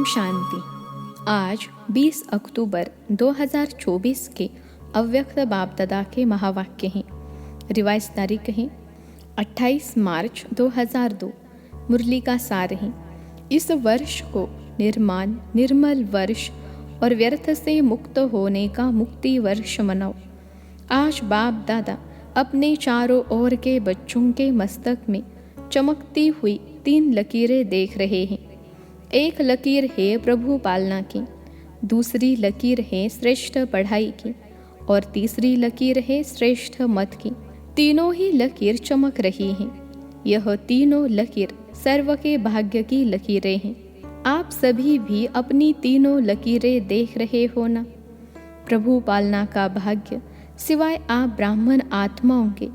शांति। आज 20 अक्टूबर 2024 के अव्यक्त बाप दादा के महावाक्य हैं। रिवाइज तारीख है 28 मार्च 2002। मुरली का सार है, इस वर्ष को निर्मल वर्ष और व्यर्थ से मुक्त होने का मुक्ति वर्ष मनाओ। आज बाप दादा अपने चारों ओर के बच्चों के मस्तक में चमकती हुई 3 लकीरें देख रहे हैं। एक लकीर है प्रभु पालना की, दूसरी लकीर है श्रेष्ठ पढ़ाई की और तीसरी लकीर है श्रेष्ठ मत की। तीनों ही लकीर चमक रही हैं। यह तीनों लकीर सर्व के भाग्य की लकीरें हैं। आप सभी भी अपनी तीनों लकीरें देख रहे हो ना। प्रभु पालना का भाग्य सिवाय आप ब्राह्मण आत्माओं के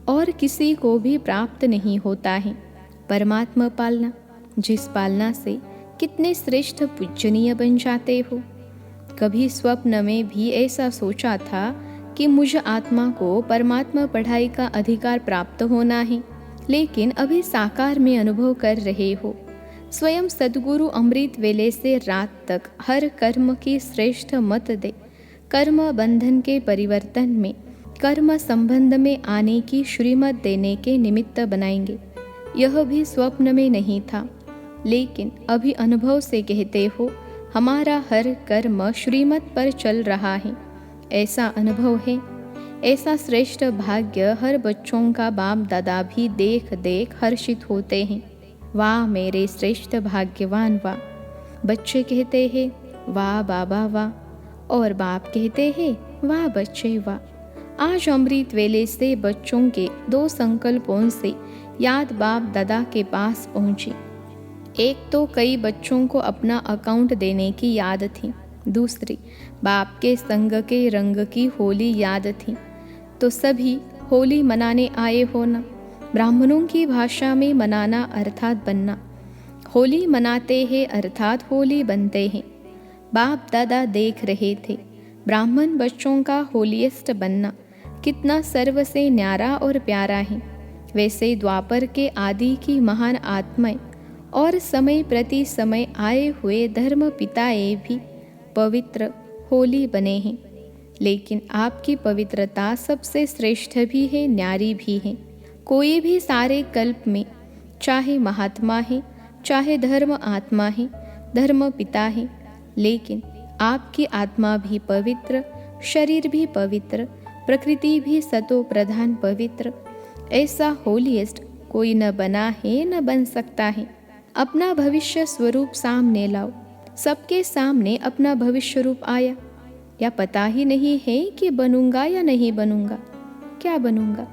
और किसी को भी प्राप्त नहीं होता है। परमात्मा पालना, जिस पालना से कितने श्रेष्ठ पूजनीय बन जाते हो। कभी स्वप्न में भी ऐसा सोचा था कि मुझ आत्मा को परमात्मा पढ़ाई का अधिकार प्राप्त होना है, लेकिन अभी साकार में अनुभव कर रहे हो। स्वयं सद्गुरु अमृत वेले से रात तक हर कर्म की श्रेष्ठ मत दे कर्म बंधन के परिवर्तन में, कर्म संबंध में आने की श्रीमत देने के निमित्त बनाएंगे। यह भी स्वप्न में नहीं था, लेकिन अभी अनुभव से कहते हो हमारा हर कर्म श्रीमत पर चल रहा है। ऐसा अनुभव है। ऐसा श्रेष्ठ भाग्य हर बच्चों का बाप दादा भी देख देख हर्षित होते हैं। वाह मेरे श्रेष्ठ भाग्यवान वाह। बच्चे कहते हैं वाह बाबा वाह, और बाप कहते हैं वाह बच्चे वाह। आज अमृत वेले से बच्चों के 2 संकल्पों से याद बाप दादा के पास पहुंची। एक तो कई बच्चों को अपना अकाउंट देने की याद थी, दूसरी बाप के संग के रंग की होली याद थी। तो सभी होली मनाने आए हो ना। ब्राह्मणों की भाषा में मनाना अर्थात बनना। होली मनाते हैं अर्थात होली बनते हैं। बाप दादा देख रहे थे ब्राह्मण बच्चों का होलीएस्ट बनना कितना सर्व से न्यारा और प्यारा है। वैसे द्वापर के आदि की महान आत्माएं और समय प्रति समय आए हुए धर्म पिताएं भी पवित्र होली बने हैं, लेकिन आपकी पवित्रता सबसे श्रेष्ठ भी है, न्यारी भी है। कोई भी सारे कल्प में चाहे महात्मा है, चाहे धर्म आत्मा है, धर्म पिता है, लेकिन आपकी आत्मा भी पवित्र, शरीर भी पवित्र, प्रकृति भी सतो प्रधान पवित्र। ऐसा होलीएस्ट कोई न बना है न बन सकता है। अपना भविष्य स्वरूप सामने लाओ। सबके सामने अपना भविष्य रूप आया, या पता ही नहीं है कि बनूंगा या नहीं बनूंगा। क्या बनूंगा?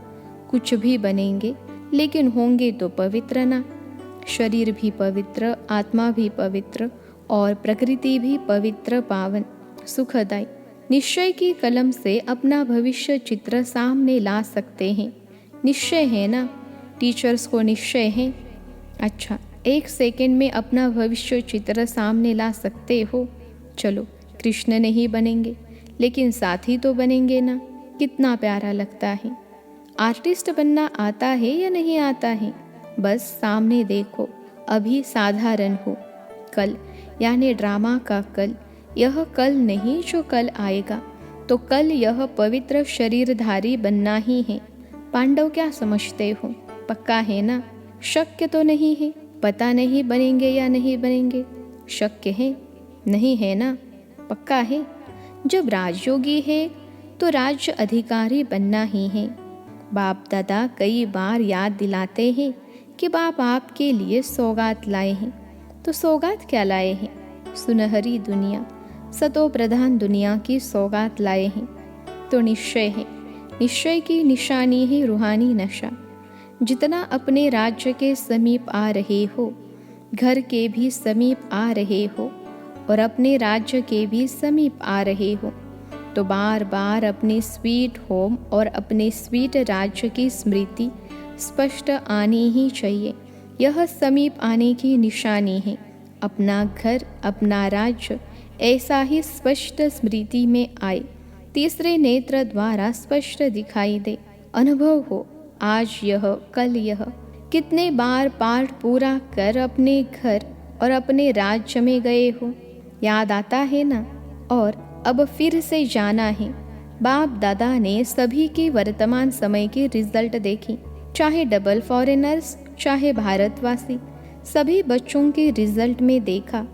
कुछ भी बनेंगे, लेकिन होंगे तो पवित्र ना। शरीर भी पवित्र, आत्मा भी पवित्र और प्रकृति भी पवित्र, पावन, सुखदायी। निश्चय की कलम से अपना भविष्य चित्र सामने ला सकते हैं। निश्चय है ना? टीचर्स को निश्चय है। अच्छा, 1 सेकंड में अपना भविष्य चित्र सामने ला सकते हो। चलो, कृष्ण नहीं बनेंगे, लेकिन साथी तो बनेंगे ना। कितना प्यारा लगता है। आर्टिस्ट बनना आता है या नहीं आता है? बस सामने देखो। अभी साधारण हो। कल यानी ड्रामा का कल, यह कल नहीं जो कल आएगा। तो कल यह पवित्र शरीरधारी बनना ही है। पांडव क्या समझते हो? पक्का है ना? शक्य तो नहीं है। पता नहीं बनेंगे या नहीं बनेंगे। शक्य है? नहीं है ना? पक्का है। जब राजयोगी है तो राज्य अधिकारी बनना ही है। बाप दादा कई बार याद दिलाते हैं कि बाप आपके लिए सौगात लाए हैं। तो सौगात क्या लाए हैं? सुनहरी दुनिया, सतो प्रधान दुनिया की सौगात लाए हैं। तो निश्चय है। निश्चय की निशानी है रूहानी नशा। जितना अपने राज्य के समीप आ रहे हो, घर के भी समीप आ रहे हो और अपने राज्य के भी समीप आ रहे हो, तो बार बार अपने स्वीट होम और अपने स्वीट राज्य की स्मृति स्पष्ट आनी ही चाहिए। यह समीप आने की निशानी है। अपना घर, अपना राज्य ऐसा ही स्पष्ट स्मृति में आए, तीसरे नेत्र द्वारा स्पष्ट दिखाई दे, अनुभव हो। आज यह, कल यह, कितने बार पाठ पूरा कर अपने घर, और अपने राज्य में गए हो, याद आता है ना? और अब फिर से जाना है। बाप दादा ने सभी के वर्तमान समय के रिजल्ट देखी, चाहे डबल फॉरेनर्स चाहे भारतवासी। सभी बच्चों के रिजल्ट में देखा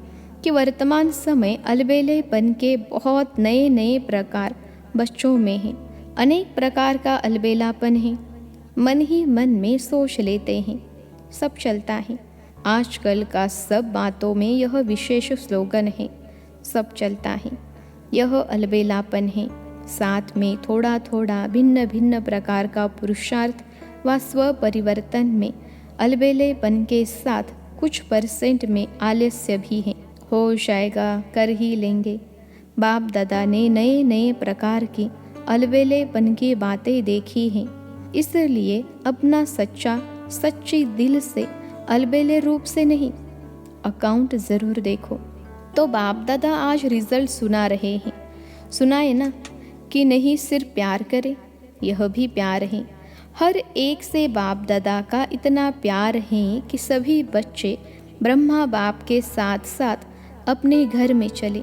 कि वर्तमान समय अलबेलेपन के बहुत नए नए प्रकार बच्चों में हैं। अनेक प्रकार का अलबेलापन है। मन ही मन में सोच लेते हैं, सब चलता है। आजकल का सब बातों में यह विशेष स्लोगन है, सब चलता है। यह अलबेलापन है। साथ में थोड़ा थोड़ा भिन्न भिन्न प्रकार का पुरुषार्थ व स्व परिवर्तन में अलबेलेपन के साथ कुछ % में आलस्य भी है। हो जाएगा, कर ही लेंगे। बाप दादा ने नए नए प्रकार की अलबेलेपन की बातें देखी हैं, इसलिए अपना सच्ची दिल से अलबेले रूप से नहीं, अकाउंट ज़रूर देखो। तो बाप दादा आज रिजल्ट सुना रहे हैं। सुनाए ना कि नहीं सिर्फ प्यार करे, यह भी प्यार है। हर एक से बाप दादा का इतना प्यार है कि सभी बच्चे ब्रह्मा बाप के साथ साथ अपने घर में चले,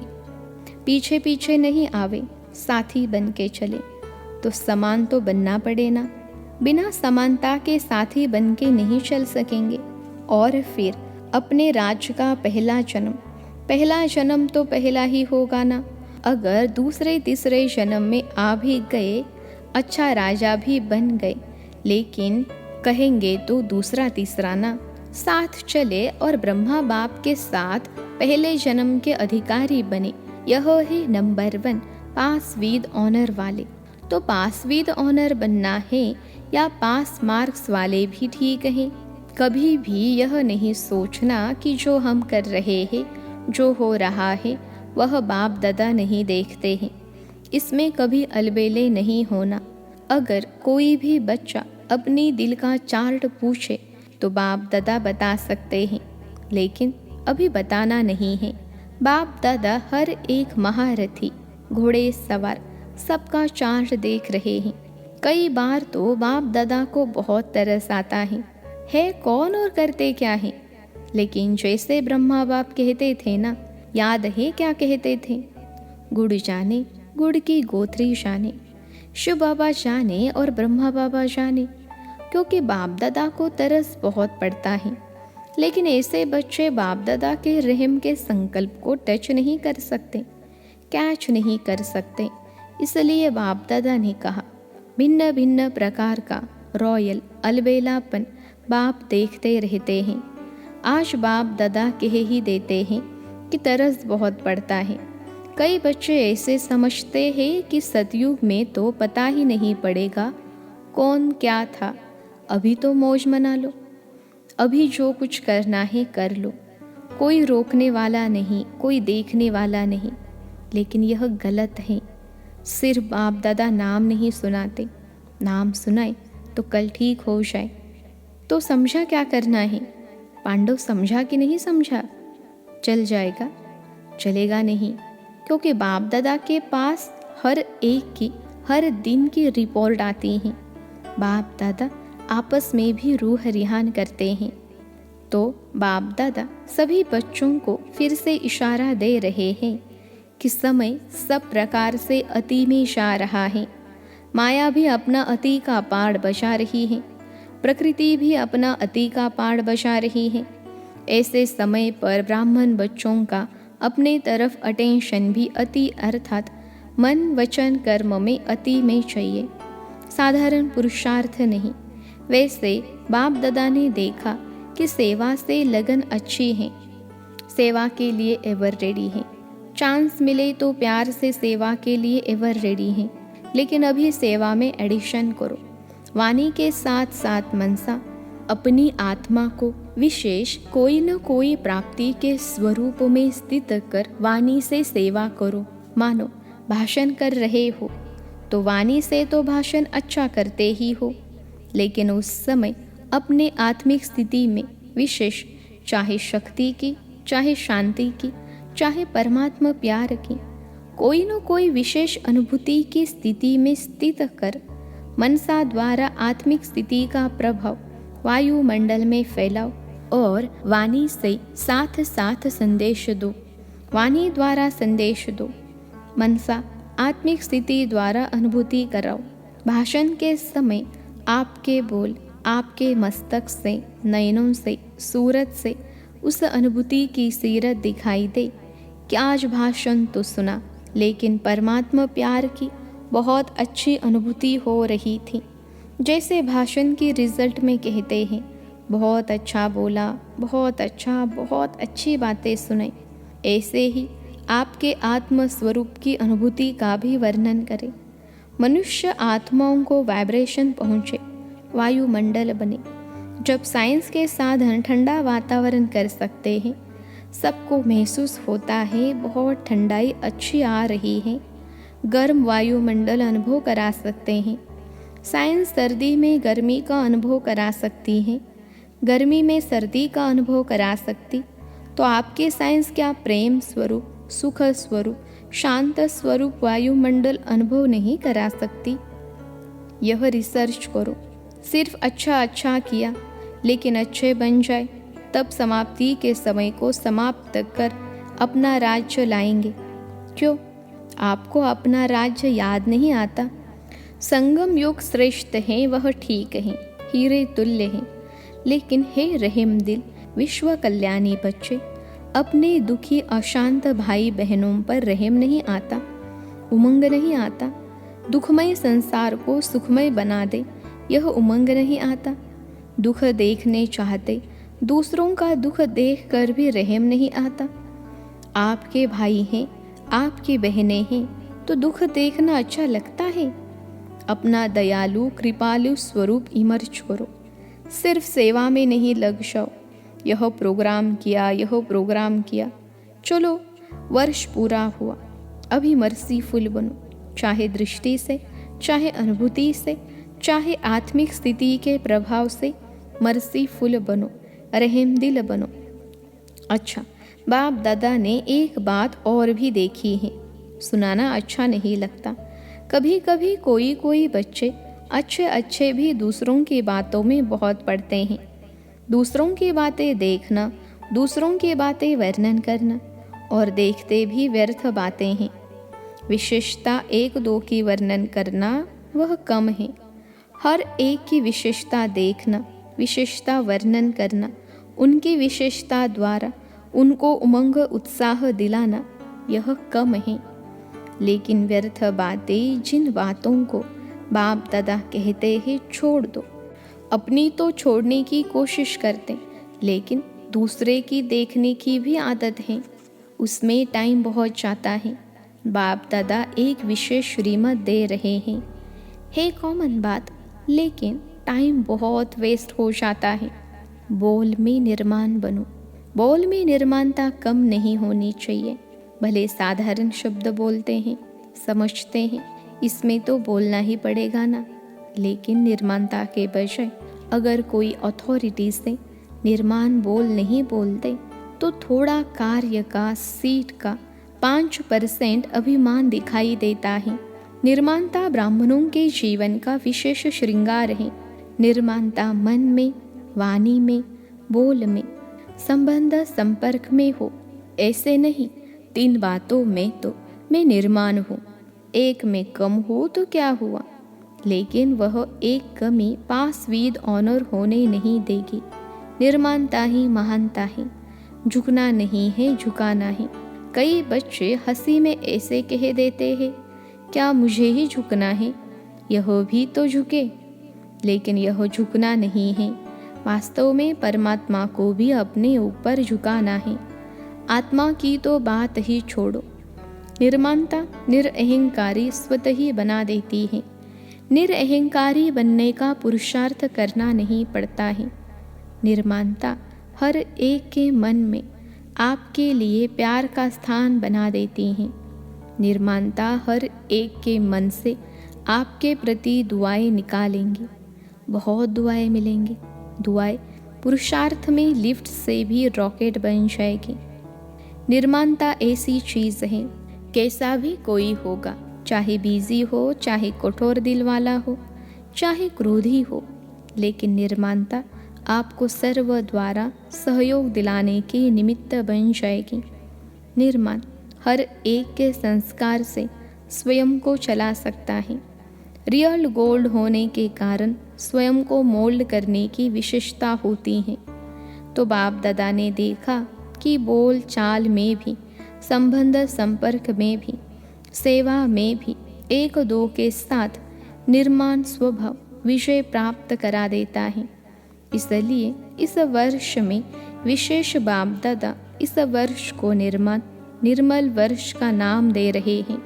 पीछे पीछे नहीं आवे, साथी बन के चले। तो समान तो बनना पड़े ना, बिना समानता के साथी बन के नहीं चल सकेंगे। और फिर अपने राज्य का पहला जन्म तो पहला ही होगा ना। अगर दूसरे तीसरे जन्म में आ भी गए, अच्छा राजा भी बन गए, लेकिन कहेंगे तो दूसरा तीसरा ना। साथ चले और ब्रह्मा बाप के साथ पहले जन्म के अधिकारी बने, यह है नंबर 1 पास विद ऑनर वाले। तो पास विद ऑनर बनना है या पास मार्क्स वाले भी ठीक हैं। कभी भी यह नहीं सोचना कि जो हम कर रहे हैं, जो हो रहा है, वह बाप दादा नहीं देखते हैं। इसमें कभी अलबेले नहीं होना। अगर कोई भी बच्चा अपनी दिल का चार्ट पूछे तो बाप दादा बता सकते हैं, लेकिन अभी बताना नहीं है। बाप दादा हर एक महारथी, घोड़े सवार सबका चार्ट देख रहे हैं। कई बार तो बाप दादा को बहुत तरस आता है कौन और करते क्या है। लेकिन जैसे ब्रह्मा बाप कहते थे ना, याद है क्या कहते थे? गुड़ जाने गुड़ की गोत्री जाने, शिव बाबा जाने और ब्रह्मा बाबा जाने। क्योंकि बाप दादा को तरस बहुत पड़ता है, लेकिन ऐसे बच्चे बाप दादा के रहम के संकल्प को टच नहीं कर सकते, कैच नहीं कर सकते। इसलिए बाप दादा ने कहा, भिन्न भिन्न प्रकार का रॉयल अलबेलापन बाप देखते रहते हैं। आज बाप दादा कह ही देते हैं कि तरस बहुत पड़ता है। कई बच्चे ऐसे समझते हैं कि सतयुग में तो पता ही नहीं पड़ेगा कौन क्या था, अभी तो मौज मना लो, अभी जो कुछ करना है कर लो, कोई रोकने वाला नहीं, कोई देखने वाला नहीं। लेकिन यह गलत है। सिर्फ बाप दादा नाम नहीं सुनाते, नाम सुनाए तो कल ठीक हो जाए। तो समझा क्या करना है? पांडव समझा कि नहीं समझा? चल जाएगा? चलेगा नहीं, क्योंकि बाप दादा के पास हर एक की हर दिन की रिपोर्ट आती है। बाप दादा आपस में भी रूह रिहान करते हैं। तो बाप दादा सभी बच्चों को फिर से इशारा दे रहे हैं कि समय सब प्रकार से अति में जा रहा है। माया भी अपना अति का पाड़ बचा रही है, प्रकृति भी अपना अति का पाड़ बचा रही है। ऐसे समय पर ब्राह्मण बच्चों का अपने तरफ अटेंशन भी अति अर्थात मन वचन कर्म में अति में चाहिए, साधारण पुरुषार्थ नहीं। वैसे बाप दादा ने देखा कि सेवा से लगन अच्छी है, सेवा के लिए एवर रेडी है। चांस मिले तो प्यार से सेवा के लिए एवर रेडी है, लेकिन अभी सेवा में एडिशन करो। वाणी के साथ साथ मनसा अपनी आत्मा को विशेष कोई न कोई प्राप्ति के स्वरूप में स्थित कर वाणी से सेवा करो। मानो भाषण कर रहे हो तो वाणी से तो भाषण अच्छा करते ही हो, लेकिन उस समय अपने आत्मिक स्थिति में विशेष, चाहे शक्ति की, चाहे शांति की, चाहे परमात्मा प्यार की, कोई न कोई विशेष अनुभूति की स्थिति में स्थित कर मनसा द्वारा आत्मिक स्थिति का प्रभाव वायुमंडल में फैलाओ और वाणी से साथ साथ संदेश दो। वाणी द्वारा संदेश दो। मनसा आत्मिक स्थिति द्वारा अनुभूति कराओ। भाषण के समय आपके बोल आपके मस्तक से, नयनों से, सूरत से उस अनुभूति की सीरत दिखाई दे कि आज भाषण तो सुना, लेकिन परमात्मा प्यार की बहुत अच्छी अनुभूति हो रही थी। जैसे भाषण की रिजल्ट में कहते हैं, बहुत अच्छा बोला, बहुत अच्छा, बहुत अच्छी बातें सुनाई। ऐसे ही आपके आत्म स्वरूप की अनुभूति का भी वर्णन करें। मनुष्य आत्माओं को वाइब्रेशन पहुँचे, वायुमंडल बने। जब साइंस के साधन ठंडा वातावरण कर सकते हैं, सबको महसूस होता है बहुत ठंडाई अच्छी आ रही है, गर्म वायुमंडल अनुभव करा सकते हैं। साइंस सर्दी में गर्मी का अनुभव करा सकती है, गर्मी में सर्दी का अनुभव करा सकती, तो आपके साइंस क्या प्रेम स्वरूप, सुख स्वरूप, शांत स्वरूप वायुमंडल अनुभव नहीं करा सकती? यह रिसर्च करो। सिर्फ अच्छा अच्छा किया लेकिन अच्छे बन जाए, तब समाप्ति के समय को समाप्त कर अपना राज्य लाएंगे। क्यों? आपको अपना राज्य याद नहीं आता? संगम योग श्रेष्ठ है, वह ठीक है, हीरे तुल्य है, लेकिन हे रहम दिल विश्व कल्याणी बच्चे, अपने दुखी अशांत भाई बहनों पर रहम नहीं आता, उमंग नहीं आता? दुखमय संसार को सुखमय बना दे, यह उमंग नहीं आता? दुख देखने चाहते, दूसरों का दुख देख कर भी रहम नहीं आता? आपके भाई हैं, आपकी बहनें हैं, तो दुख देखना अच्छा लगता है? अपना दयालु कृपालु स्वरूप इमर्ज करो। सिर्फ सेवा में नहीं लग जाओ, यह प्रोग्राम किया, यह प्रोग्राम किया, चलो वर्ष पूरा हुआ, अभी मर्सीफुल बनो, चाहे दृष्टि से, चाहे अनुभूति से, चाहे आत्मिक स्थिति के प्रभाव से मर्सीफुल बनो, रहम दिल बनो। अच्छा, बाप दादा ने एक बात और भी देखी है, सुनाना अच्छा नहीं लगता। कभी कभी कोई बच्चे अच्छे भी दूसरों की बातों में बहुत पड़ते हैं। दूसरों की बातें देखना, दूसरों की बातें वर्णन करना और देखते भी व्यर्थ बातें हैं। विशेषता एक दो की वर्णन करना वह कम है। हर एक की विशेषता देखना, विशेषता वर्णन करना, उनकी विशेषता द्वारा उनको उमंग उत्साह दिलाना, यह कम है। लेकिन व्यर्थ बातें, जिन बातों को बाप दादा कहते हैं छोड़ दो, अपनी तो छोड़ने की कोशिश करते, लेकिन दूसरे की देखने की भी आदत है, उसमें टाइम बहुत जाता है। बाप दादा एक विशेष श्रीमत दे रहे हैं, है कॉमन बात, लेकिन टाइम बहुत वेस्ट हो जाता है। बोल में निर्माण बनो। बोल में निर्माणता कम नहीं होनी चाहिए। भले साधारण शब्द बोलते हैं, समझते हैं, इसमें तो बोलना ही पड़ेगा ना, लेकिन निर्माणता के बजाय अगर कोई अथॉरिटी से निर्माण बोल नहीं बोलते, तो थोड़ा कार्य का, सीट का 5% अभिमान दिखाई देता है। निर्माणता ब्राह्मणों के जीवन का विशेष श्रृंगार है। निर्माणता मन में, वाणी में, बोल में, संबंध संपर्क में हो। ऐसे नहीं 3 बातों में तो मैं निर्माण हूँ, एक में कम हो तो क्या हुआ, लेकिन वह एक कमी पास विद ऑनर होने नहीं देगी। निर्माणता ही महानता है, झुकना नहीं है, झुकाना है। कई बच्चे हंसी में ऐसे कह देते हैं, क्या मुझे ही झुकना है, यह भी तो झुके, लेकिन यह झुकना नहीं है। वास्तव में परमात्मा को भी अपने ऊपर झुकाना है। आत्मा की तो बात ही छोड़ो। निर्माणता निरअहंकारी स्वतः ही बना देती है। निरअहंकारी बनने का पुरुषार्थ करना नहीं पड़ता है। निर्माणता हर एक के मन में आपके लिए प्यार का स्थान बना देती है। निर्माणता हर एक के मन से आपके प्रति दुआएं निकालेंगी, बहुत दुआएं मिलेंगी। दुआएं पुरुषार्थ में लिफ्ट से भी रॉकेट बन जाएगी। निर्माणता ऐसी चीज़ है, कैसा भी कोई होगा, चाहे बिजी हो, चाहे कठोर दिल वाला हो, चाहे क्रोधी हो, लेकिन निर्माणता आपको सर्व द्वारा सहयोग दिलाने की निमित्त बन जाएगी। निर्माण हर एक के संस्कार से स्वयं को चला सकता है। रियल गोल्ड होने के कारण स्वयं को मोल्ड करने की विशेषता होती है। तो बाप दादा ने देखा कि बोल चाल में भी, संबंध संपर्क में भी, सेवा में भी एक दो के साथ निर्माण स्वभाव विजय प्राप्त करा देता है। इसलिए इस वर्ष में विशेष बाप दादा इस वर्ष को निर्मल वर्ष का नाम दे रहे हैं।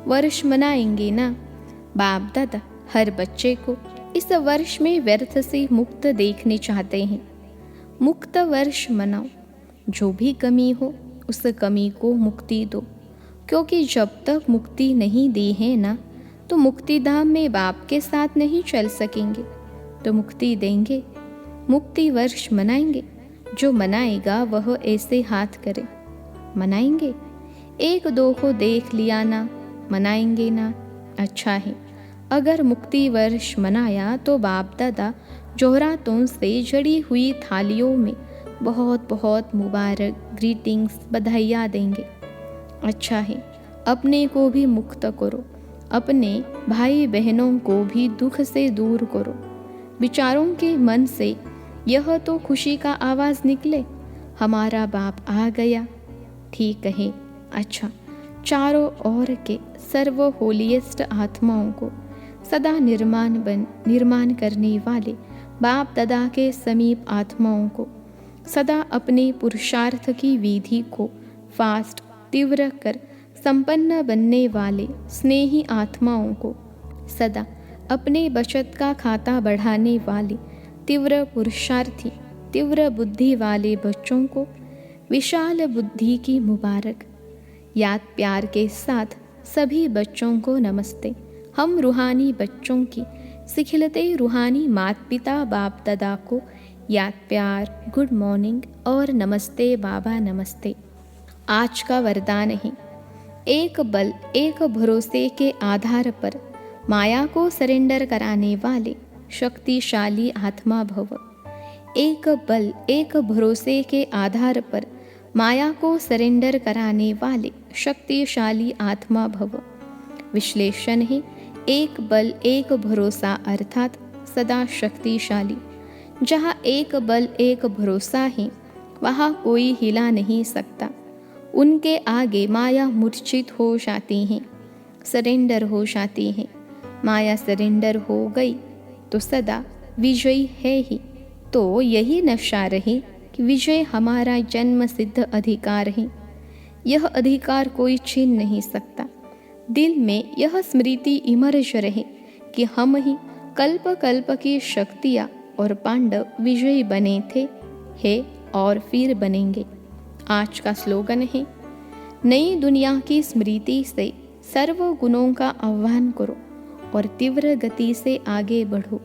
वर्ष मनाएंगे ना? बाप दादा हर बच्चे को इस वर्ष में व्यर्थ से मुक्त देखने चाहते हैं। मुक्त वर्ष मनाओ। जो भी कमी हो उस कमी को मुक्ति दो, क्योंकि जब तक मुक्ति नहीं दी है ना, तो मुक्तिधाम में बाप के साथ नहीं चल सकेंगे। तो मुक्ति देंगे, मुक्ति वर्ष मनाएंगे। जो मनाएगा वह ऐसे हाथ करे। मनाएंगे। एक दो को देख लिया ना, मनाएंगे ना? अच्छा है। अगर मुक्ति वर्ष मनाया तो बाप दादा जोहरातों से जड़ी हुई थालियों में बहुत बहुत मुबारक, ग्रीटिंग्स, बधाइयाँ देंगे। अच्छा है। अपने को भी मुक्त करो, अपने भाई बहनों को भी दुख से दूर करो। विचारों के मन से यह तो खुशी का आवाज़ निकले, हमारा बाप आ गया। ठीक है। अच्छा, चारों ओर के सर्व होलिएस्ट आत्माओं को सदा निर्माण करने वाले बाप दादा के समीप आत्माओं को सदा अपने पुरुषार्थ की विधि को फास्ट तीव्र कर संपन्न बनने वाले स्नेही आत्माओं को सदा अपने बचत का खाता बढ़ाने वाले तीव्र पुरुषार्थी, तीव्र बुद्धि वाले बच्चों को विशाल बुद्धि की मुबारक। याद प्यार के साथ सभी बच्चों को नमस्ते। हम रूहानी बच्चों की सिखिलते रूहानी माता पिता बाप दादा को याद प्यार, गुड मॉर्निंग और नमस्ते बाबा नमस्ते। आज का वरदान है, एक बल एक भरोसे के आधार पर माया को सरेंडर कराने वाले शक्तिशाली आत्मा भव। एक बल एक भरोसे के आधार पर माया को सरेंडर कराने वाले शक्तिशाली आत्मा भव। विश्लेषण है, एक बल एक भरोसा अर्थात सदा शक्तिशाली। जहाँ एक बल एक भरोसा है वहाँ कोई हिला नहीं सकता। उनके आगे माया मूर्छित हो जाती है, सरेंडर हो जाती है। माया सरेंडर हो गई तो सदा विजयी है ही। तो यही नशा रहे कि विजय हमारा जन्म सिद्ध अधिकार है। यह अधिकार कोई छीन नहीं सकता। दिल में यह स्मृति इमर्ज रहे कि हम ही कल्प कल्प की शक्तियाँ और पांडव विजयी बने थे, है और फिर बनेंगे। आज का स्लोगन है, नई दुनिया की स्मृति से सर्व गुणों का आह्वान करो और तीव्र गति से आगे बढ़ो।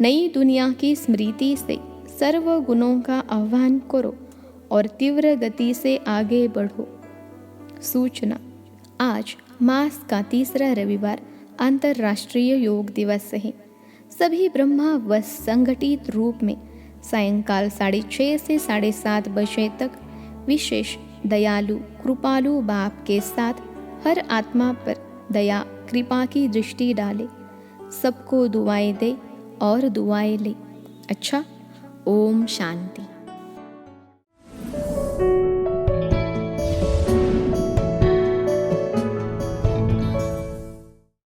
नई दुनिया की स्मृति से सर्व गुणों का आह्वान करो और तीव्र गति से आगे बढ़ो। सूचना, आज मास का तीसरा रविवार अंतर्राष्ट्रीय योग दिवस है। सभी ब्रह्मा व संगठित रूप में सायंकाल 6:30 से 7:30 बजे तक विशेष दयालु कृपालु बाप के साथ हर आत्मा पर दया कृपा की दृष्टि डाले, सबको दुआएं दे और दुआएं ले। अच्छा, ओम शांति।